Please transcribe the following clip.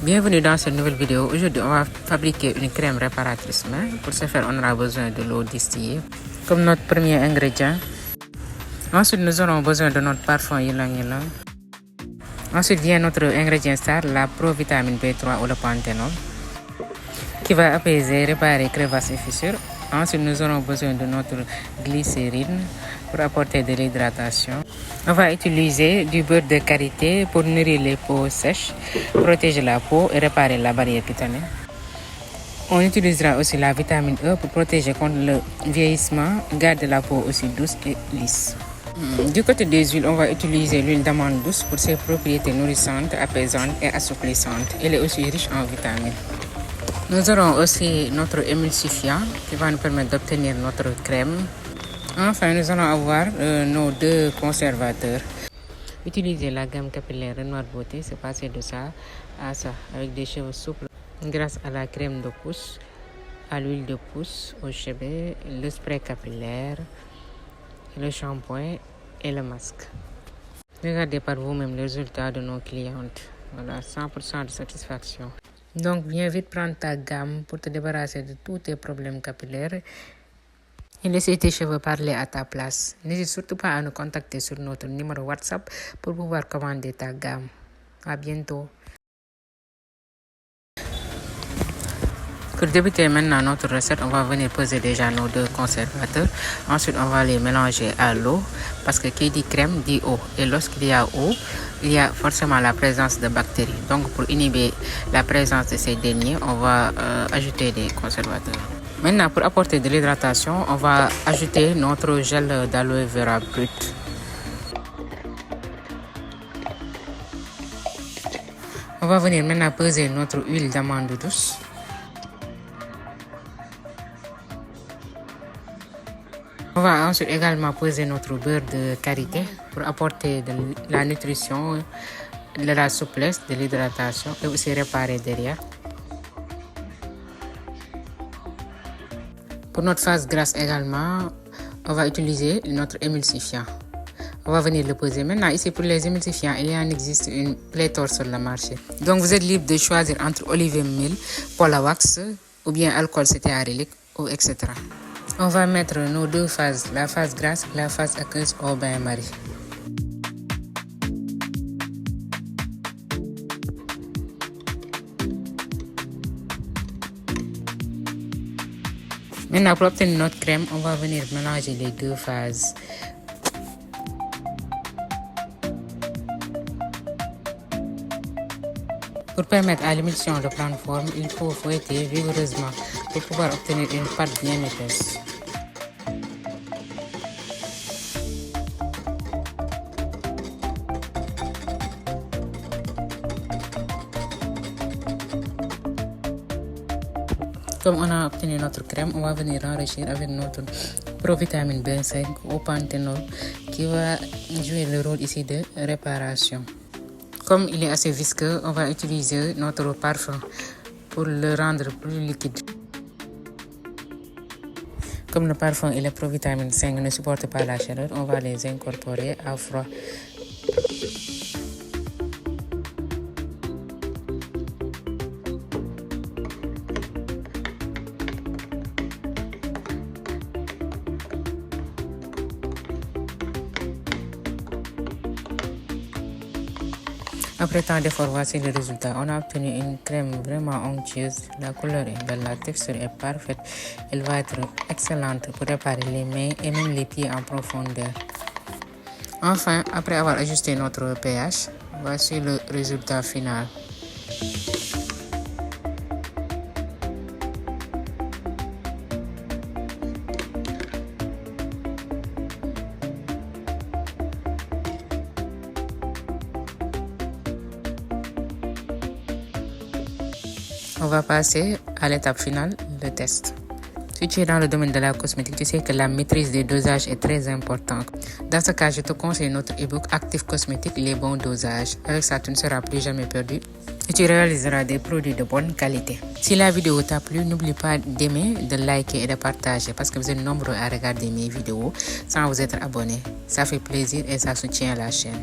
Bienvenue dans cette nouvelle vidéo. Aujourd'hui, on va fabriquer une crème réparatrice main. Pour ce faire, on aura besoin de l'eau distillée comme notre premier ingrédient. Ensuite, nous aurons besoin de notre parfum ylang ylang. Ensuite vient notre ingrédient star, la provitamine B3 ou le panthénol, qui va apaiser, réparer crevasses et fissures. Ensuite, nous aurons besoin de notre glycérine pour apporter de l'hydratation. On va utiliser du beurre de karité pour nourrir les peaux sèches, protéger la peau et réparer la barrière cutanée. On utilisera aussi la vitamine E pour protéger contre le vieillissement, garder la peau aussi douce et lisse. Du côté des huiles, on va utiliser l'huile d'amande douce pour ses propriétés nourrissantes, apaisantes et assouplissantes. Elle est aussi riche en vitamines. Nous aurons aussi notre émulsifiant qui va nous permettre d'obtenir notre crème. Enfin, nous allons avoir nos deux conservateurs. Utiliser la gamme capillaire Renoir Beauté, c'est passer de ça à ça, avec des cheveux souples grâce à la crème de pousse, à l'huile de pousse, au cheveux, le spray capillaire, le shampoing et le masque. Regardez par vous-même les résultats de nos clientes. Voilà, 100% de satisfaction. Donc, viens vite prendre ta gamme pour te débarrasser de tous tes problèmes capillaires et laisser tes cheveux parler à ta place. N'hésite surtout pas à nous contacter sur notre numéro WhatsApp pour pouvoir commander ta gamme. À bientôt. Pour débuter maintenant notre recette, on va venir poser déjà nos deux conservateurs. Ensuite, on va les mélanger à l'eau parce que qui dit crème dit eau. Et lorsqu'il y a eau, il y a forcément la présence de bactéries. Donc, pour inhiber la présence de ces derniers, on va ajouter des conservateurs. Maintenant, pour apporter de l'hydratation, on va ajouter notre gel d'aloe vera brut. On va venir maintenant peser notre huile d'amande douce. On va ensuite également peser notre beurre de karité pour apporter de la nutrition, de la souplesse, de l'hydratation et aussi réparer derrière. Pour notre phase grasse également, on va utiliser notre émulsifiant. On va venir le poser. Maintenant, ici pour les émulsifiants, il y en existe une pléthore sur le marché. Donc vous êtes libre de choisir entre olive mil, Polawax ou bien alcool cétéarylique ou etc. On va mettre nos deux phases, la phase grasse et la phase aqueuse au bain-marie. Maintenant, pour obtenir notre crème, on va venir mélanger les deux phases. Pour permettre à l'émulsion de prendre forme, il faut fouetter vigoureusement pour pouvoir obtenir une pâte bien épaisse. Comme on a obtenu notre crème, on va venir enrichir avec notre provitamine B5 ou panthénol qui va jouer le rôle ici de réparation. Comme il est assez visqueux, on va utiliser notre parfum pour le rendre plus liquide. Comme le parfum et la provitamine 5 ne supportent pas la chaleur, on va les incorporer à froid. Après tant d'efforts, voici le résultat. On a obtenu une crème vraiment onctueuse. La couleur est belle, la texture est parfaite. Elle va être excellente pour réparer les mains et même les pieds en profondeur. Enfin, après avoir ajusté notre pH, voici le résultat final. On va passer à l'étape finale, le test. Si tu es dans le domaine de la cosmétique, tu sais que la maîtrise des dosages est très importante. Dans ce cas, je te conseille notre e-book Active Cosmétique, les bons dosages. Avec ça, tu ne seras plus jamais perdu et tu réaliseras des produits de bonne qualité. Si la vidéo t'a plu, n'oublie pas d'aimer, de liker et de partager parce que vous êtes nombreux à regarder mes vidéos sans vous être abonné. Ça fait plaisir et ça soutient la chaîne.